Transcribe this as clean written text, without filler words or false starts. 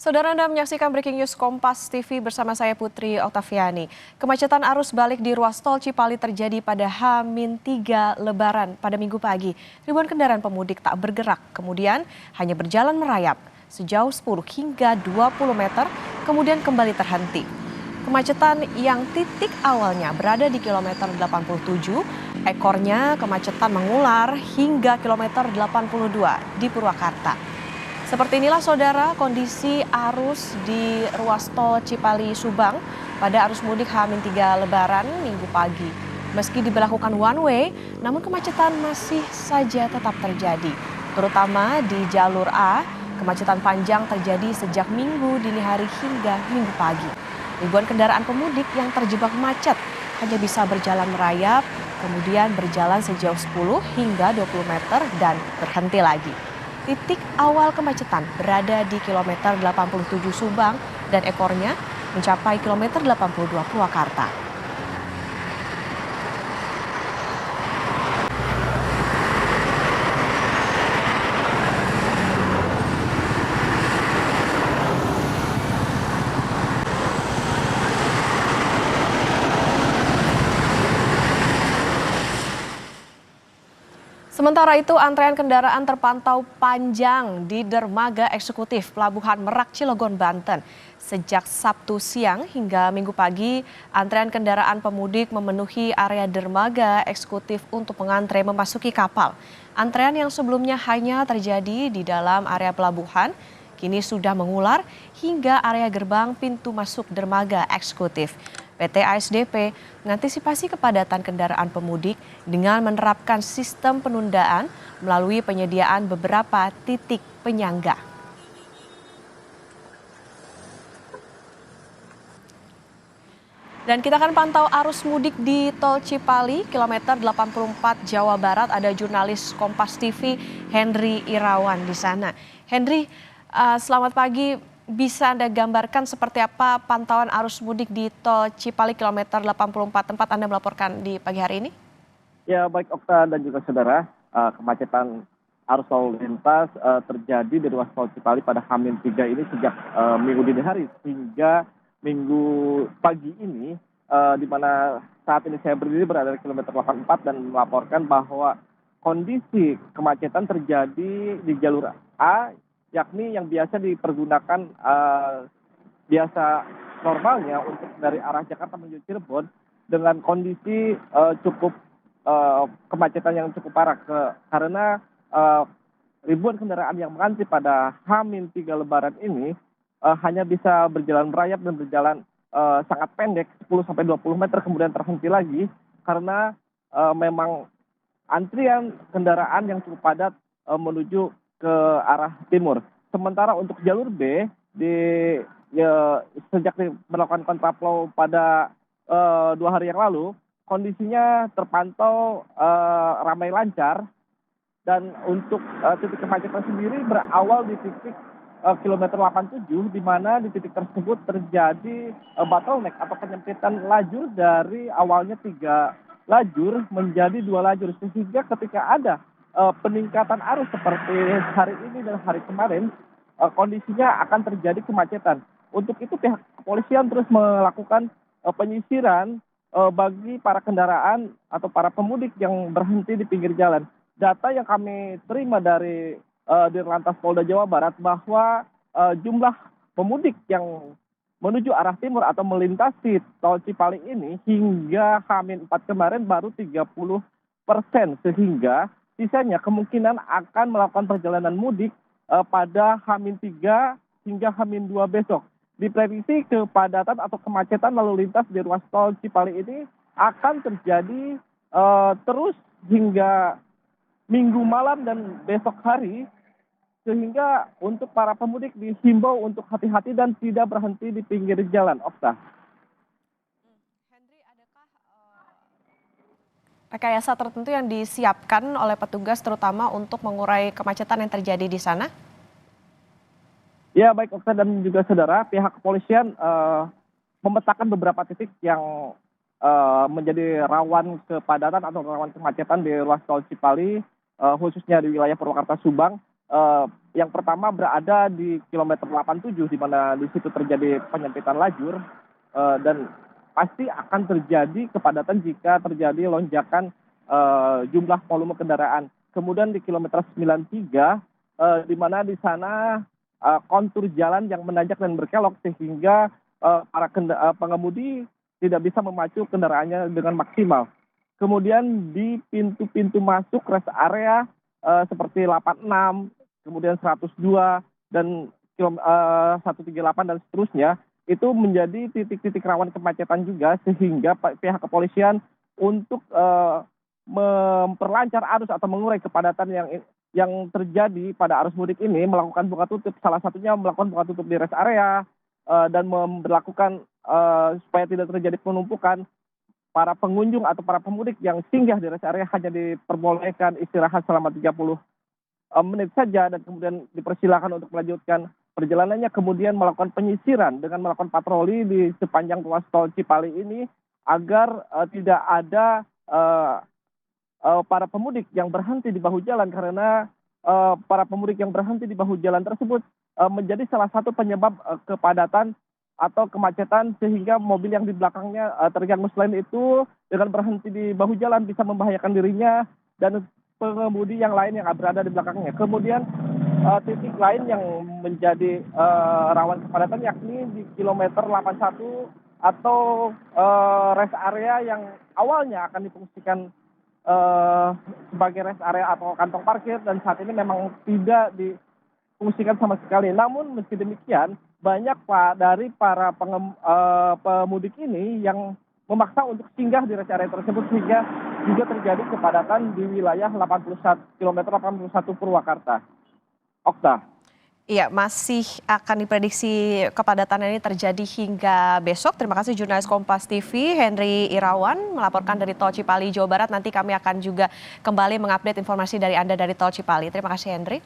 Saudara Anda menyaksikan Breaking News Kompas TV bersama saya Putri Oktaviani. Kemacetan arus balik di ruas tol Cipali terjadi pada H-3 Lebaran pada Minggu pagi. Ribuan kendaraan pemudik tak bergerak, kemudian hanya berjalan merayap sejauh 10 hingga 20 meter, kemudian kembali terhenti. Kemacetan yang titik awalnya berada di kilometer 87, ekornya kemacetan mengular hingga kilometer 82 di Purwakarta. Seperti inilah saudara kondisi arus di ruas tol Cipali Subang pada arus mudik H-3 Lebaran Minggu pagi. Meski diberlakukan one way, namun kemacetan masih saja tetap terjadi. Terutama di jalur A, kemacetan panjang terjadi sejak Minggu dini hari hingga Minggu pagi. Ribuan kendaraan pemudik yang terjebak macet hanya bisa berjalan merayap, kemudian berjalan sejauh 10 hingga 20 meter dan berhenti lagi. Titik awal kemacetan berada di kilometer 87 Subang dan ekornya mencapai kilometer 82 Purwakarta. Sementara itu, antrean kendaraan terpantau panjang di dermaga eksekutif Pelabuhan Merak Cilegon, Banten. Sejak Sabtu siang hingga Minggu pagi, antrean kendaraan pemudik memenuhi area dermaga eksekutif untuk mengantre memasuki kapal. Antrean yang sebelumnya hanya terjadi di dalam area pelabuhan, kini sudah mengular hingga area gerbang pintu masuk dermaga eksekutif. PT ASDP mengantisipasi kepadatan kendaraan pemudik dengan menerapkan sistem penundaan melalui penyediaan beberapa titik penyangga. Dan kita akan pantau arus mudik di Tol Cipali, kilometer 84 Jawa Barat. Ada jurnalis Kompas TV Henry Irawan di sana. Henry, selamat pagi. Bisa Anda gambarkan seperti apa pantauan arus mudik di Tol Cipali kilometer 84 tempat Anda melaporkan di pagi hari ini? Ya, baik Okta dan juga saudara, kemacetan arus lalu lintas terjadi di ruas tol Cipali pada H-3 ini sejak Minggu dini hari hingga Minggu pagi ini, di mana saat ini saya berdiri berada di kilometer 84 dan melaporkan bahwa kondisi kemacetan terjadi di jalur A, yakni yang biasa dipergunakan biasa normalnya untuk dari arah Jakarta menuju Cirebon dengan kondisi cukup kemacetan yang cukup parah karena ribuan kendaraan yang mengantri pada H-3 Lebaran ini hanya bisa berjalan merayap dan berjalan sangat pendek 10 sampai 20 meter kemudian terhenti lagi karena memang antrian kendaraan yang cukup padat menuju ke arah timur. Sementara untuk jalur B sejak melakukan kontraflow pada 2 hari yang lalu, kondisinya terpantau ramai lancar dan untuk titik kemacetan sendiri berawal di titik kilometer 87 di mana di titik tersebut terjadi bottleneck atau penyempitan lajur dari awalnya 3 lajur menjadi 2 lajur sehingga ketika ada peningkatan arus seperti hari ini dan hari kemarin, kondisinya akan terjadi kemacetan. Untuk itu pihak kepolisian terus melakukan penyisiran bagi para kendaraan atau para pemudik yang berhenti di pinggir jalan. Data yang kami terima dari Dirlantas Polda Jawa Barat bahwa jumlah pemudik yang menuju arah timur atau melintasi tol Cipali ini hingga H-4 kemarin baru 30%, sehingga sisanya kemungkinan akan melakukan perjalanan mudik pada H-3 hingga H-2 besok. Diprediksi kepadatan atau kemacetan lalu lintas di ruas tol Cipali ini akan terjadi terus hingga Minggu malam dan besok hari, sehingga untuk para pemudik dihimbau untuk hati-hati dan tidak berhenti di pinggir jalan. Okta. Rekayasa tertentu yang disiapkan oleh petugas terutama untuk mengurai kemacetan yang terjadi di sana? Ya, baik Okta dan juga saudara, pihak kepolisian memetakan beberapa titik yang menjadi rawan kepadatan atau rawan kemacetan di ruas tol Cipali, khususnya di wilayah Purwakarta Subang. Yang pertama berada di kilometer 87 di mana di situ terjadi penyempitan lajur dan pasti akan terjadi kepadatan jika terjadi lonjakan jumlah volume kendaraan. Kemudian di kilometer 93 di mana di sana kontur jalan yang menanjak dan berkelok sehingga para pengemudi tidak bisa memacu kendaraannya dengan maksimal. Kemudian di pintu-pintu masuk rest area seperti 86, kemudian 102 dan 138 dan seterusnya itu menjadi titik-titik rawan kemacetan juga sehingga pihak kepolisian untuk memperlancar arus atau mengurai kepadatan yang terjadi pada arus mudik ini melakukan buka tutup, salah satunya melakukan buka tutup di rest area dan memperlakukan supaya tidak terjadi penumpukan. Para pengunjung atau para pemudik yang singgah di rest area hanya diperbolehkan istirahat selama 30 menit saja dan kemudian dipersilakan untuk melanjutkan perjalanannya, kemudian melakukan penyisiran dengan melakukan patroli di sepanjang ruas tol Cipali ini agar tidak ada para pemudik yang berhenti di bahu jalan, karena para pemudik yang berhenti di bahu jalan tersebut menjadi salah satu penyebab kepadatan atau kemacetan sehingga mobil yang di belakangnya terganggu. Selain itu, dengan berhenti di bahu jalan bisa membahayakan dirinya dan pengemudi yang lain yang berada di belakangnya. Kemudian titik lain yang menjadi rawan kepadatan yakni di kilometer 81 atau rest area yang awalnya akan difungsikan sebagai rest area atau kantong parkir dan saat ini memang tidak difungsikan sama sekali. Namun meski demikian, banyak dari para pemudik ini yang memaksa untuk singgah di rest area tersebut sehingga juga terjadi kepadatan di wilayah kilometer 81 Purwakarta. Okta. Iya, masih akan diprediksi kepadatan ini terjadi hingga besok. Terima kasih jurnalis Kompas TV Henry Irawan melaporkan dari Tol Cipali, Jawa Barat. Nanti kami akan juga kembali mengupdate informasi dari Anda dari Tol Cipali. Terima kasih Henry.